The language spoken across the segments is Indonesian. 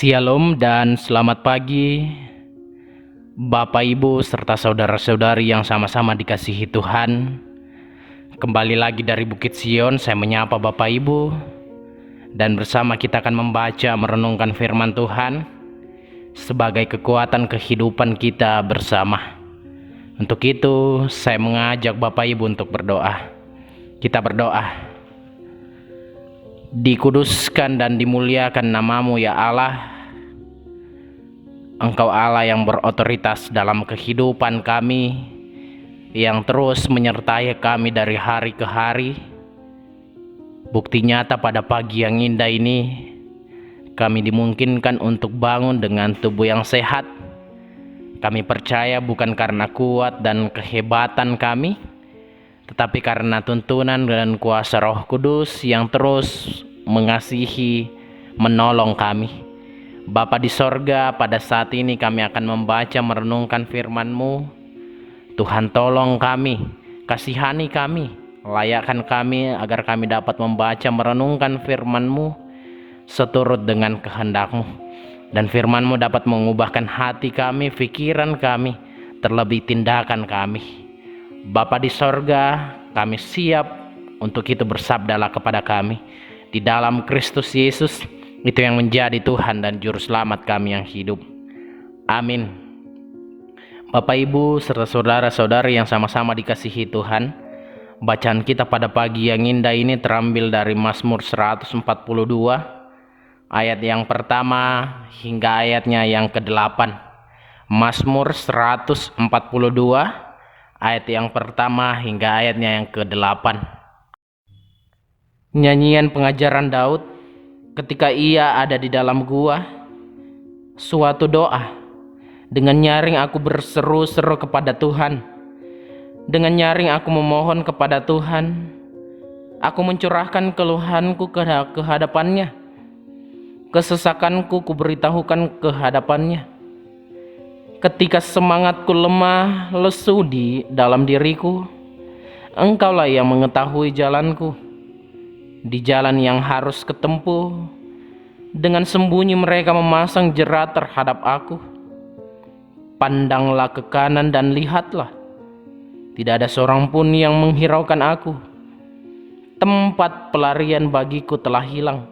Shalom dan selamat pagi Bapak Ibu serta saudara-saudari yang sama-sama dikasihi Tuhan. Kembali lagi dari Bukit Sion, saya menyapa Bapak Ibu. Dan bersama kita akan membaca merenungkan firman Tuhan sebagai kekuatan kehidupan kita bersama. Untuk itu saya mengajak Bapak Ibu untuk berdoa. Kita berdoa. Dikuduskan dan dimuliakan namamu ya Allah. Engkau Allah yang berotoritas dalam kehidupan kami, yang terus menyertai kami dari hari ke hari. Bukti nyata pada pagi yang indah ini, kami dimungkinkan untuk bangun dengan tubuh yang sehat. Kami percaya bukan karena kuat dan kehebatan kami, tetapi karena tuntunan dan kuasa Roh Kudus yang terus mengasihi, menolong kami. Bapa di sorga, pada saat ini kami akan membaca merenungkan firman-Mu. Tuhan tolong kami, kasihani kami, layakkan kami agar kami dapat membaca merenungkan firman-Mu seturut dengan kehendak-Mu. Dan firman-Mu dapat mengubahkan hati kami, pikiran kami, terlebih tindakan kami. Bapa di sorga, kami siap untuk itu, bersabdalah kepada kami. Di dalam Kristus Yesus, itu yang menjadi Tuhan dan Juru Selamat kami yang hidup. Amin. Bapak Ibu serta saudara-saudari yang sama-sama dikasihi Tuhan, bacaan kita pada pagi yang indah ini terambil dari Mazmur 142, ayat yang pertama hingga ayatnya yang ke-8. Mazmur 142, ayat yang pertama hingga ayatnya yang ke-8. Nyanyian pengajaran Daud ketika ia ada di dalam gua. Suatu doa. Dengan nyaring aku berseru-seru kepada Tuhan. Dengan nyaring aku memohon kepada Tuhan. Aku mencurahkan keluhanku ke hadapannya. Kesesakanku kuberitahukan ke hadapannya. Ketika semangatku lemah, lesu di dalam diriku, Engkaulah yang mengetahui jalanku. Di jalan yang harus kutempuh, dengan sembunyi mereka memasang jerat terhadap aku. Pandanglah ke kanan dan lihatlah, tidak ada seorang pun yang menghiraukan aku. Tempat pelarian bagiku telah hilang,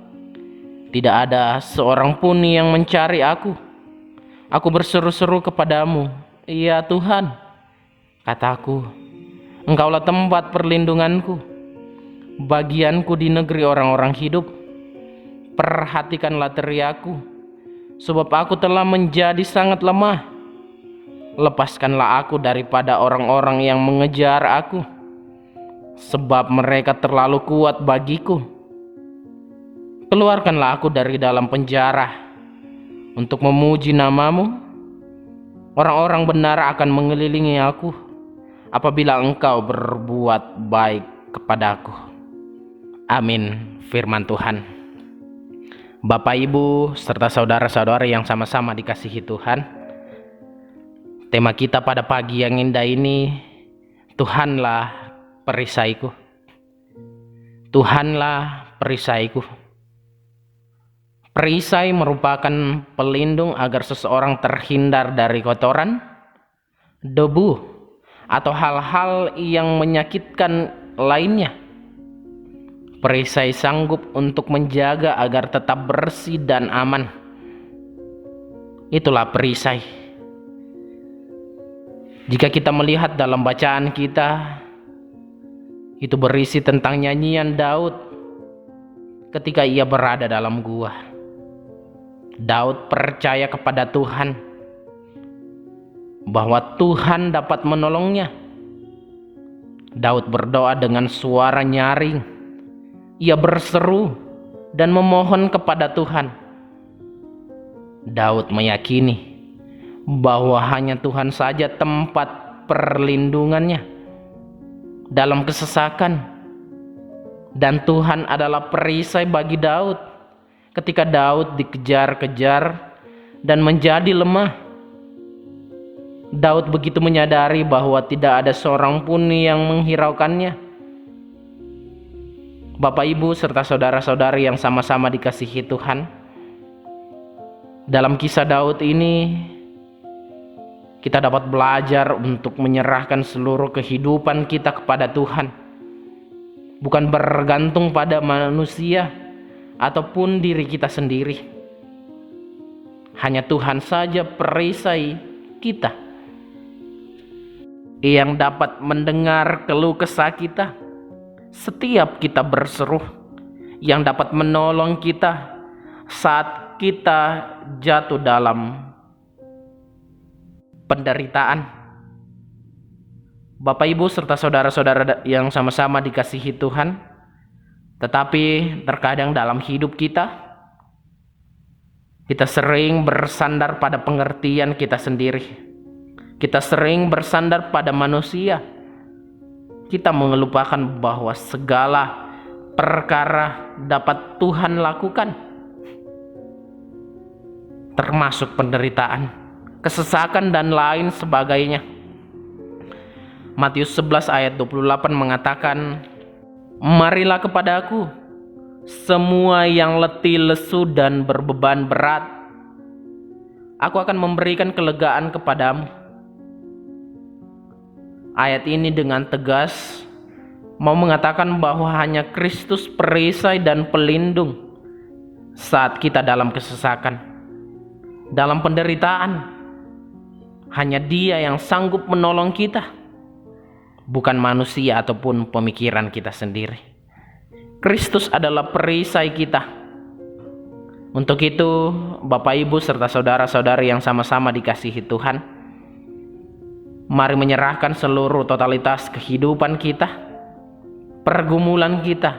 tidak ada seorang pun yang mencari aku. Aku berseru-seru kepadamu, ya Tuhan, kataku, Engkaulah tempat perlindunganku, bagianku di negeri orang-orang hidup. Perhatikanlah teriakku, sebab aku telah menjadi sangat lemah. Lepaskanlah aku daripada orang-orang yang mengejar aku, sebab mereka terlalu kuat bagiku. Keluarkanlah aku dari dalam penjara untuk memuji namamu. Orang-orang benar akan mengelilingi aku apabila Engkau berbuat baik kepadaku. Amin. Firman Tuhan. Bapak Ibu serta saudara-saudari yang sama-sama dikasihi Tuhan, tema kita pada pagi yang indah ini, Tuhanlah perisaiku. Tuhanlah perisaiku. Perisai merupakan pelindung agar seseorang terhindar dari kotoran, debu, atau hal-hal yang menyakitkan lainnya. Perisai sanggup untuk menjaga agar tetap bersih dan aman. Itulah perisai. Jika kita melihat dalam bacaan kita, itu berisi tentang nyanyian Daud ketika ia berada dalam gua. Daud percaya kepada Tuhan bahwa Tuhan dapat menolongnya. Daud berdoa dengan suara nyaring. Ia berseru dan memohon kepada Tuhan. Daud meyakini bahwa hanya Tuhan saja tempat perlindungannya dalam kesesakan. Dan Tuhan adalah perisai bagi Daud ketika Daud dikejar-kejar dan menjadi lemah. Daud begitu menyadari bahwa tidak ada seorang pun yang menghiraukannya. Bapak Ibu serta saudara-saudari yang sama-sama dikasihi Tuhan, Dalam kisah Daud ini, kita dapat belajar untuk menyerahkan seluruh kehidupan kita kepada Tuhan, bukan bergantung pada manusia ataupun diri kita sendiri. Hanya Tuhan saja perisai kita yang dapat mendengar keluh kesah kita setiap kita berseru, yang dapat menolong kita saat kita jatuh dalam penderitaan. Bapak, Ibu, serta saudara-saudara yang sama-sama dikasihi Tuhan, tetapi terkadang dalam hidup kita sering bersandar pada pengertian kita sendiri. Kita sering bersandar pada manusia. Kita mengelupakan bahwa segala perkara dapat Tuhan lakukan, termasuk penderitaan, kesesakan, dan lain sebagainya. Matius 11 ayat 28 mengatakan, "Marilah kepadaku semua yang letih, lesu, dan berbeban berat. Aku akan memberikan kelegaan kepadamu." Ayat ini dengan tegas mau mengatakan bahwa hanya Kristus perisai dan pelindung saat kita dalam kesesakan, dalam penderitaan. Hanya Dia yang sanggup menolong kita, bukan manusia ataupun pemikiran kita sendiri. Kristus adalah perisai kita. Untuk itu, Bapak, Ibu, serta saudara-saudari yang sama-sama dikasihi Tuhan, mari menyerahkan seluruh totalitas kehidupan kita, pergumulan kita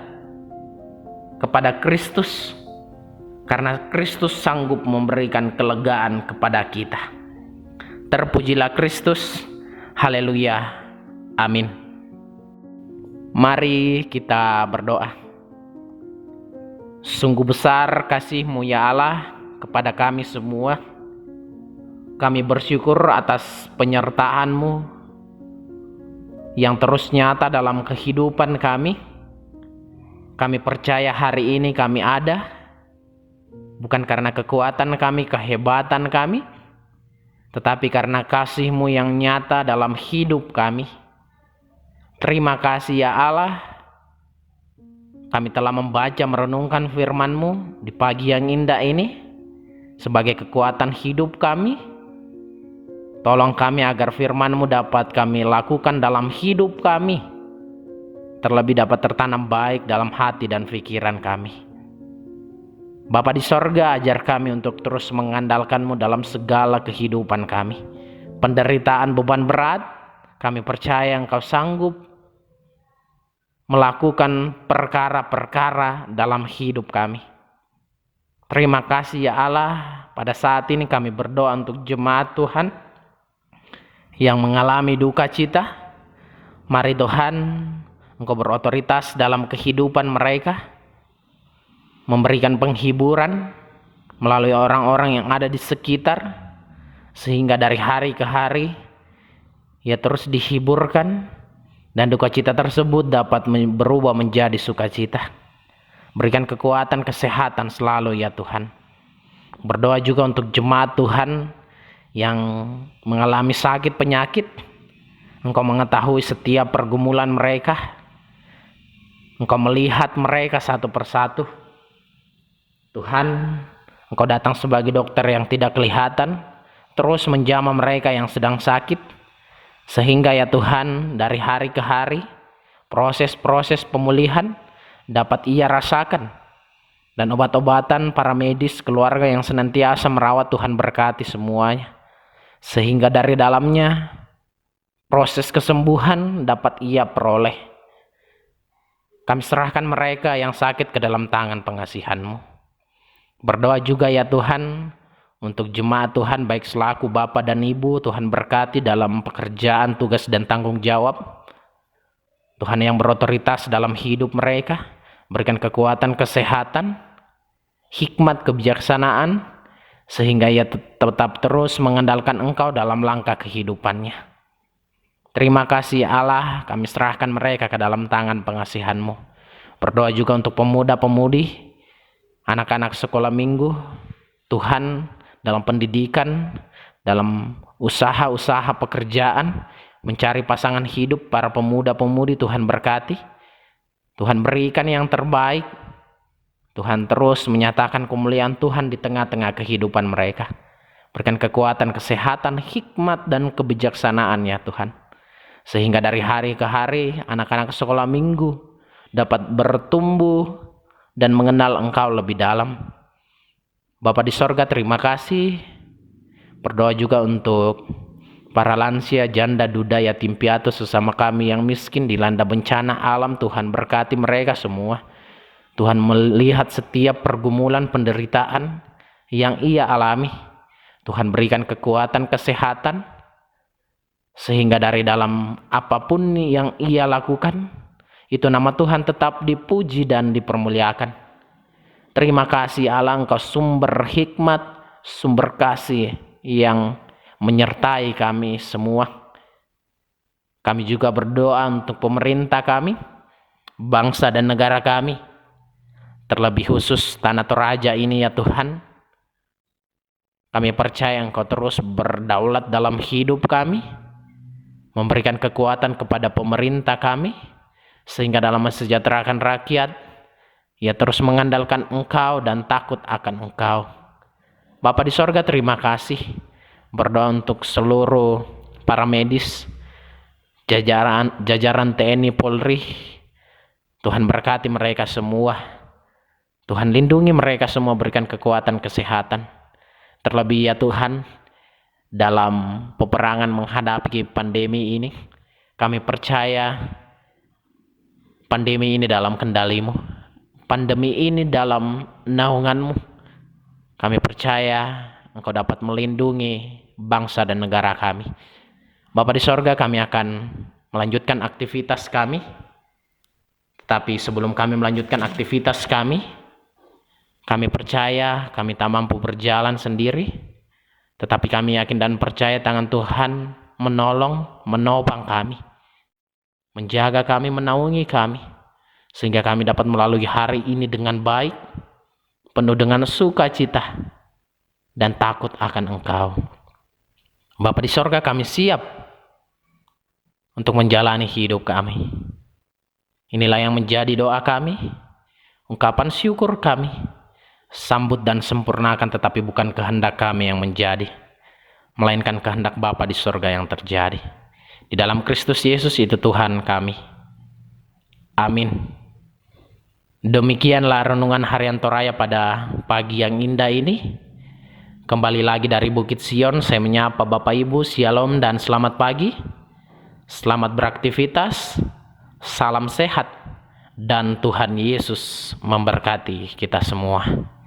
kepada Kristus, karena Kristus sanggup memberikan kelegaan kepada kita. Terpujilah Kristus. Haleluya. Amin. Mari kita berdoa. Sungguh besar kasih-Mu ya Allah kepada kami semua. Kami bersyukur atas penyertaan-Mu yang terus nyata dalam kehidupan kami. Kami percaya hari ini kami ada bukan karena kekuatan kami, kehebatan kami, tetapi karena kasih-Mu yang nyata dalam hidup kami. Terima kasih ya Allah. Kami telah membaca merenungkan firman-Mu di pagi yang indah ini sebagai kekuatan hidup kami. Tolong kami agar firman-Mu dapat kami lakukan dalam hidup kami, terlebih dapat tertanam baik dalam hati dan pikiran kami. Bapa di sorga, ajar kami untuk terus mengandalkan-Mu dalam segala kehidupan kami. Penderitaan, beban berat, kami percaya Engkau sanggup melakukan perkara-perkara dalam hidup kami. Terima kasih ya Allah. Pada saat ini kami berdoa untuk jemaat Tuhan yang mengalami duka cita. Mari Tuhan, Engkau berotoritas dalam kehidupan mereka, memberikan penghiburan melalui orang-orang yang ada di sekitar, sehingga dari hari ke hari ia terus dihiburkan dan duka cita tersebut dapat berubah menjadi sukacita. Berikan kekuatan, kesehatan selalu ya Tuhan. Berdoa juga untuk jemaat Tuhan yang mengalami sakit penyakit. Engkau mengetahui setiap pergumulan mereka. Engkau melihat mereka satu persatu. Tuhan, Engkau datang sebagai dokter yang tidak kelihatan, terus menjamah mereka yang sedang sakit, sehingga ya Tuhan, dari hari ke hari proses-proses pemulihan dapat ia rasakan, dan obat-obatan para medis keluarga yang senantiasa merawat Tuhan berkati semuanya, sehingga dari dalamnya proses kesembuhan dapat ia peroleh. Kami serahkan mereka yang sakit ke dalam tangan pengasihan-Mu. Berdoa juga ya Tuhan untuk jemaat Tuhan, baik selaku Bapak dan Ibu, Tuhan berkati dalam pekerjaan, tugas, dan tanggung jawab. Tuhan yang berotoritas dalam hidup mereka, berikan kekuatan, kesehatan, hikmat, kebijaksanaan, sehingga ia tetap terus mengandalkan Engkau dalam langkah kehidupannya. Terima kasih Allah, kami serahkan mereka ke dalam tangan pengasihan-Mu. Berdoa juga untuk pemuda-pemudi, anak-anak sekolah minggu. Tuhan, dalam pendidikan, dalam usaha-usaha pekerjaan, mencari pasangan hidup para pemuda-pemudi. Tuhan berkati, Tuhan berikan yang terbaik. Tuhan terus menyatakan kemuliaan Tuhan di tengah-tengah kehidupan mereka. Berikan kekuatan, kesehatan, hikmat, dan kebijaksanaan ya Tuhan. Sehingga dari hari ke hari anak-anak sekolah minggu dapat bertumbuh dan mengenal Engkau lebih dalam. Bapa di sorga, terima kasih. Berdoa juga untuk para lansia, janda, duda, yatim piatu sesama kami yang miskin dilanda bencana alam. Tuhan berkati mereka semua. Tuhan melihat setiap pergumulan, penderitaan yang ia alami. Tuhan berikan kekuatan, kesehatan, sehingga dari dalam apapun yang ia lakukan, itu nama Tuhan tetap dipuji dan dipermuliakan. Terima kasih Allah, Engkau sumber hikmat, sumber kasih yang menyertai kami semua. Kami juga berdoa untuk pemerintah kami, bangsa dan negara kami, terlebih khusus Tanah Toraja ini ya Tuhan. Kami percaya Engkau terus berdaulat dalam hidup kami, memberikan kekuatan kepada pemerintah kami, sehingga dalam mensejahterakan rakyat, ia terus mengandalkan Engkau dan takut akan Engkau. Bapa di sorga, terima kasih. Berdoa untuk seluruh para medis, jajaran TNI Polri. Tuhan berkati mereka semua. Tuhan lindungi mereka semua, berikan kekuatan, kesehatan. Terlebih ya Tuhan, dalam peperangan menghadapi pandemi ini, kami percaya pandemi ini dalam kendali-Mu, pandemi ini dalam naungan-Mu. Kami percaya Engkau dapat melindungi bangsa dan negara kami. Bapa di sorga, kami akan melanjutkan aktivitas kami. Tapi sebelum kami melanjutkan aktivitas kami percaya kami tak mampu berjalan sendiri, tetapi kami yakin dan percaya tangan Tuhan menolong, menopang kami, menjaga kami, menaungi kami, sehingga kami dapat melalui hari ini dengan baik, penuh dengan sukacita dan takut akan Engkau. Bapa di sorga, kami siap untuk menjalani hidup kami. Inilah yang menjadi doa kami, ungkapan syukur kami. Sambut dan sempurnakan, tetapi bukan kehendak kami yang menjadi, melainkan kehendak Bapa di sorga yang terjadi. Di dalam Kristus Yesus itu Tuhan kami. Amin. Demikianlah renungan harian Toraya pada pagi yang indah ini. Kembali lagi dari Bukit Sion, saya menyapa Bapak Ibu, Shalom dan selamat pagi. Selamat beraktivitas, salam sehat, dan Tuhan Yesus memberkati kita semua.